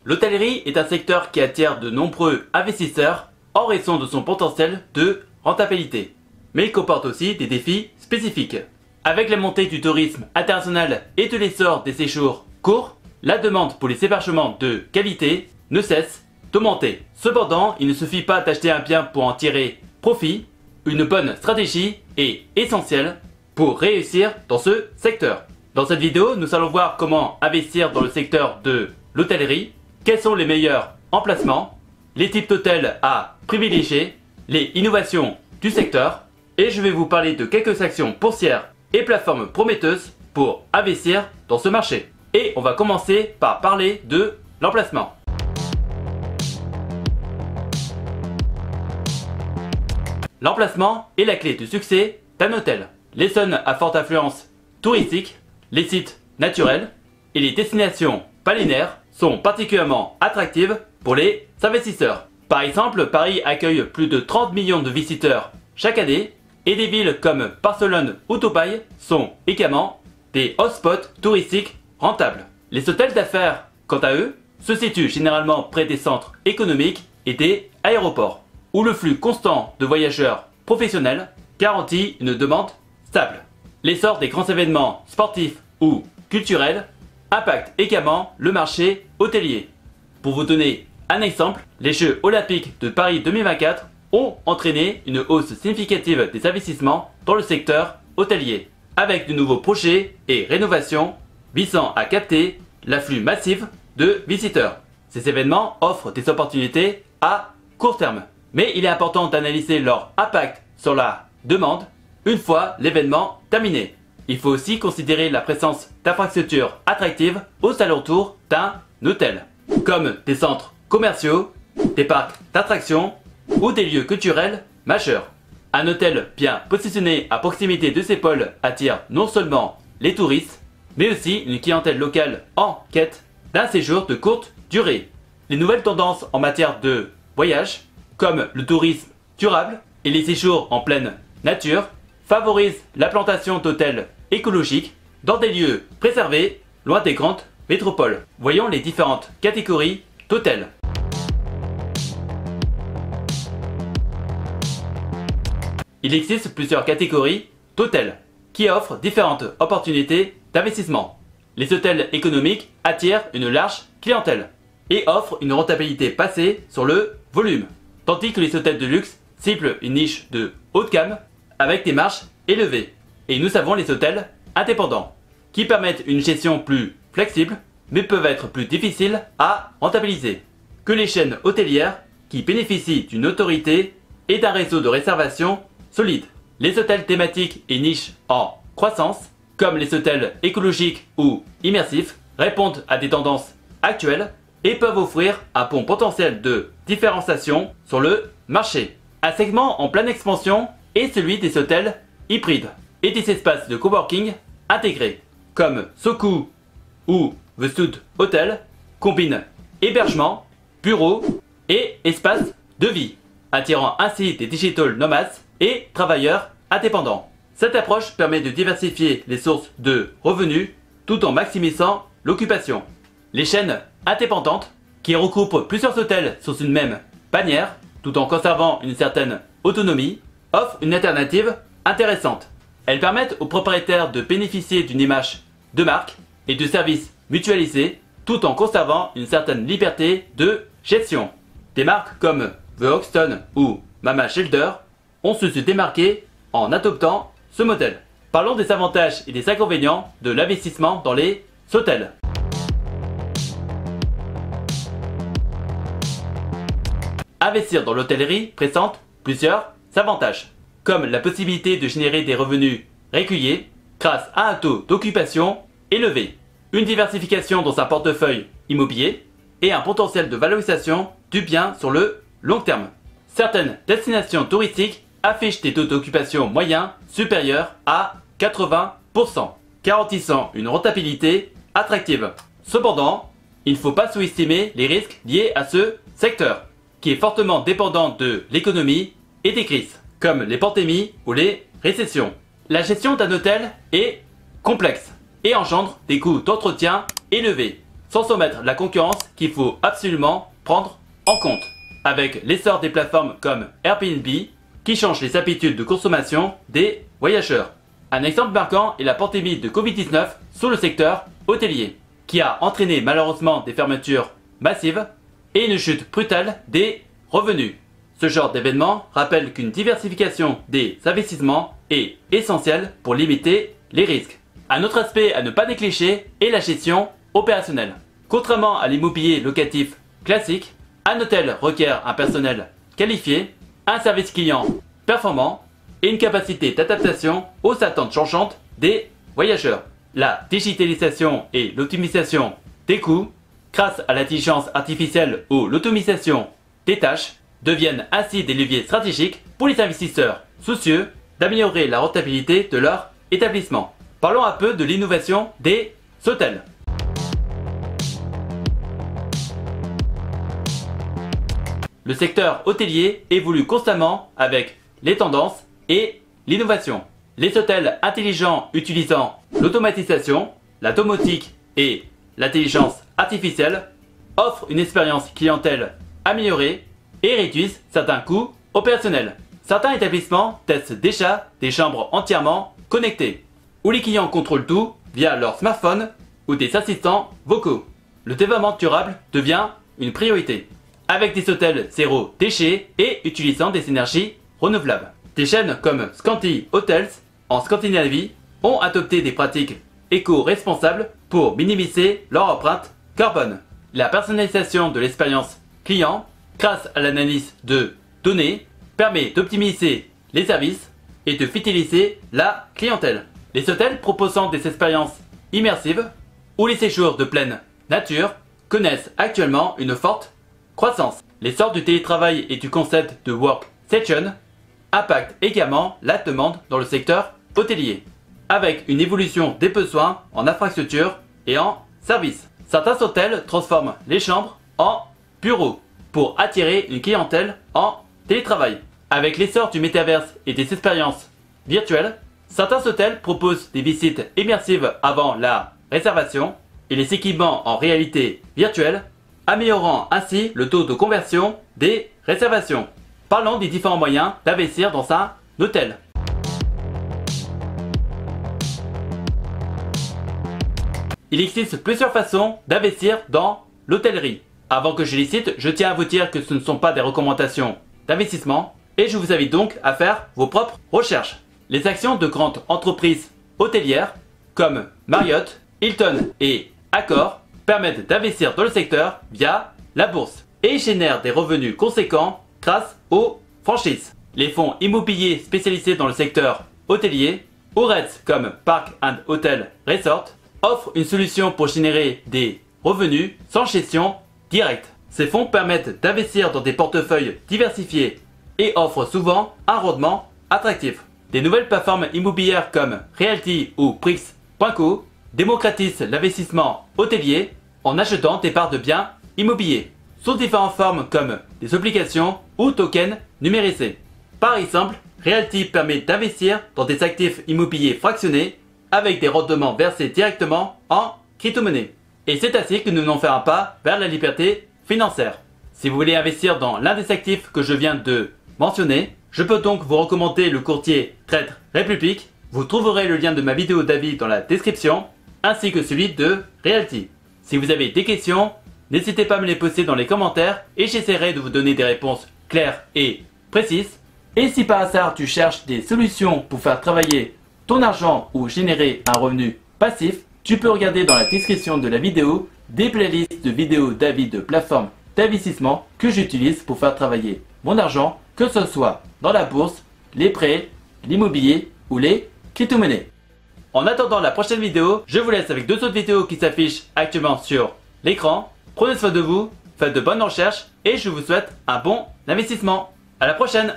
L'hôtellerie est un secteur qui attire de nombreux investisseurs en raison de son potentiel de rentabilité. Mais il comporte aussi des défis spécifiques. Avec la montée du tourisme international et de l'essor des séjours courts, la demande pour les hébergements de qualité ne cesse d'augmenter. Cependant, il ne suffit pas d'acheter un bien pour en tirer profit. Une bonne stratégie est essentielle pour réussir dans ce secteur. Dans cette vidéo, nous allons voir comment investir dans le secteur de l'hôtellerie, quels sont les meilleurs emplacements, les types d'hôtels à privilégier, les innovations du secteur, et je vais vous parler de quelques actions boursières et plateformes prometteuses pour investir dans ce marché. Et on va commencer par parler de l'emplacement. L'emplacement est la clé du succès d'un hôtel. Les zones à forte influence touristique, les sites naturels et les destinations balnéaires sont particulièrement attractives pour les investisseurs. Par exemple, Paris accueille plus de 30 millions de visiteurs chaque année et des villes comme Barcelone ou Dubaï sont également des hotspots touristiques rentables. Les hôtels d'affaires, quant à eux, se situent généralement près des centres économiques et des aéroports, où le flux constant de voyageurs professionnels garantit une demande stable. L'essor des grands événements sportifs ou culturels impacte également le marché hôtelier. Pour vous donner un exemple, les Jeux Olympiques de Paris 2024 ont entraîné une hausse significative des investissements dans le secteur hôtelier, avec de nouveaux projets et rénovations visant à capter l'afflux massif de visiteurs. Ces événements offrent des opportunités à court terme, mais il est important d'analyser leur impact sur la demande une fois l'événement terminé. Il faut aussi considérer la présence d'infrastructures attractives aux alentours d'un hôtel, comme des centres commerciaux, des parcs d'attractions ou des lieux culturels majeurs. Un hôtel bien positionné à proximité de ces pôles attire non seulement les touristes, mais aussi une clientèle locale en quête d'un séjour de courte durée. Les nouvelles tendances en matière de voyage, comme le tourisme durable et les séjours en pleine nature, favorisent l'implantation d'hôtels écologiques dans des lieux préservés loin des grandes métropoles. Voyons les différentes catégories d'hôtels. Il existe plusieurs catégories d'hôtels qui offrent différentes opportunités d'investissement. Les hôtels économiques attirent une large clientèle et offrent une rentabilité passée sur le volume, tandis que les hôtels de luxe ciblent une niche de haut de gamme avec des marges élevées. Et nous avons les hôtels indépendants qui permettent une gestion plus flexible mais peuvent être plus difficiles à rentabiliser que les chaînes hôtelières qui bénéficient d'une autorité et d'un réseau de réservation solide. Les hôtels thématiques et niches en croissance, comme les hôtels écologiques ou immersifs, répondent à des tendances actuelles et peuvent offrir un bon potentiel de différenciation sur le marché. Un segment en pleine expansion est celui des hôtels hybrides et des espaces de coworking intégrés, comme Soku ou The Stud Hotel, combinent hébergement, bureau et espace de vie, attirant ainsi des digital nomades et travailleurs indépendants. Cette approche permet de diversifier les sources de revenus tout en maximisant l'occupation. Les chaînes indépendantes, qui regroupent plusieurs hôtels sous une même bannière, tout en conservant une certaine autonomie, offrent une alternative intéressante. Elles permettent aux propriétaires de bénéficier d'une image de marque et de services mutualisés, tout en conservant une certaine liberté de gestion. Des marques comme The Hoxton ou Mama Shelter ont su se démarquer en adoptant ce modèle. Parlons des avantages et des inconvénients de l'investissement dans les hôtels. Investir dans l'hôtellerie présente plusieurs avantages, comme la possibilité de générer des revenus réguliers grâce à un taux d'occupation élevé, une diversification dans un portefeuille immobilier et un potentiel de valorisation du bien sur le long terme. Certaines destinations touristiques affichent des taux d'occupation moyens supérieurs à 80%, garantissant une rentabilité attractive. Cependant, il ne faut pas sous-estimer les risques liés à ce secteur, qui est fortement dépendant de l'économie et des crises, comme les pandémies ou les récessions. La gestion d'un hôtel est complexe et engendre des coûts d'entretien élevés. sans omettre la concurrence qu'il faut absolument prendre en compte, avec l'essor des plateformes comme Airbnb qui changent les habitudes de consommation des voyageurs. Un exemple marquant est la pandémie de Covid-19 sur le secteur hôtelier, qui a entraîné malheureusement des fermetures massives et une chute brutale des revenus. Ce genre d'événement rappelle qu'une diversification des investissements est essentielle pour limiter les risques. Un autre aspect à ne pas négliger est la gestion opérationnelle. Contrairement à l'immobilier locatif classique, un hôtel requiert un personnel qualifié, un service client performant et une capacité d'adaptation aux attentes changeantes des voyageurs. La digitalisation et l'optimisation des coûts, grâce à l'intelligence artificielle ou l'automatisation des tâches, deviennent ainsi des leviers stratégiques pour les investisseurs soucieux d'améliorer la rentabilité de leur établissement. Parlons un peu de l'innovation des hôtels. Le secteur hôtelier évolue constamment avec les tendances et l'innovation. Les hôtels intelligents utilisant l'automatisation, la domotique et l'intelligence artificielle offrent une expérience clientèle améliorée et réduisent certains coûts opérationnels. Certains établissements testent déjà des chambres entièrement connectées, où les clients contrôlent tout via leur smartphone ou des assistants vocaux. Le développement durable devient une priorité, avec des hôtels zéro déchet et utilisant des énergies renouvelables. Des chaînes comme Scanti Hotels en Scandinavie ont adopté des pratiques éco-responsables pour minimiser leur empreinte carbone. La personnalisation de l'expérience client grâce à l'analyse de données permet d'optimiser les services et de fidéliser la clientèle. Les hôtels proposant des expériences immersives ou les séjours de pleine nature connaissent actuellement une forte croissance. L'essor du télétravail et du concept de workstation impactent également la demande dans le secteur hôtelier, avec une évolution des besoins en infrastructure et en services. Certains hôtels transforment les chambres en bureaux pour attirer une clientèle en télétravail. Avec l'essor du métaverse et des expériences virtuelles, certains hôtels proposent des visites immersives avant la réservation et les équipements en réalité virtuelle, améliorant ainsi le taux de conversion des réservations. Parlons des différents moyens d'investir dans un hôtel. Il existe plusieurs façons d'investir dans l'hôtellerie. Avant que je les cite, je tiens à vous dire que ce ne sont pas des recommandations d'investissement et je vous invite donc à faire vos propres recherches. Les actions de grandes entreprises hôtelières comme Marriott, Hilton et Accor permettent d'investir dans le secteur via la bourse et génèrent des revenus conséquents grâce aux franchises. Les fonds immobiliers spécialisés dans le secteur hôtelier, OREDS comme Park and Hotel Resort, offrent une solution pour générer des revenus sans gestion directe. Ces fonds permettent d'investir dans des portefeuilles diversifiés et offrent souvent un rendement attractif. Des nouvelles plateformes immobilières comme Realty ou Prix.co démocratisent l'investissement hôtelier en achetant des parts de biens immobiliers sous différentes formes comme des obligations ou tokens numérisés. Par exemple, Realty permet d'investir dans des actifs immobiliers fractionnés avec des rendements versés directement en crypto-monnaie. Et c'est ainsi que nous n'en ferons pas vers la liberté financière. Si vous voulez investir dans l'un des actifs que je viens de mentionner, je peux donc vous recommander le courtier Trade Republic. Vous trouverez le lien de ma vidéo d'avis dans la description, ainsi que celui de Realty. Si vous avez des questions, n'hésitez pas à me les poster dans les commentaires et j'essaierai de vous donner des réponses claires et précises. Et si par hasard tu cherches des solutions pour faire travailler ton argent ou générer un revenu passif, tu peux regarder dans la description de la vidéo des playlists de vidéos d'avis de plateformes d'investissement que j'utilise pour faire travailler mon argent, que ce soit dans la bourse, les prêts, l'immobilier ou les crypto-monnaies. En attendant la prochaine vidéo, je vous laisse avec deux autres vidéos qui s'affichent actuellement sur l'écran. Prenez soin de vous, faites de bonnes recherches et je vous souhaite un bon investissement. À la prochaine!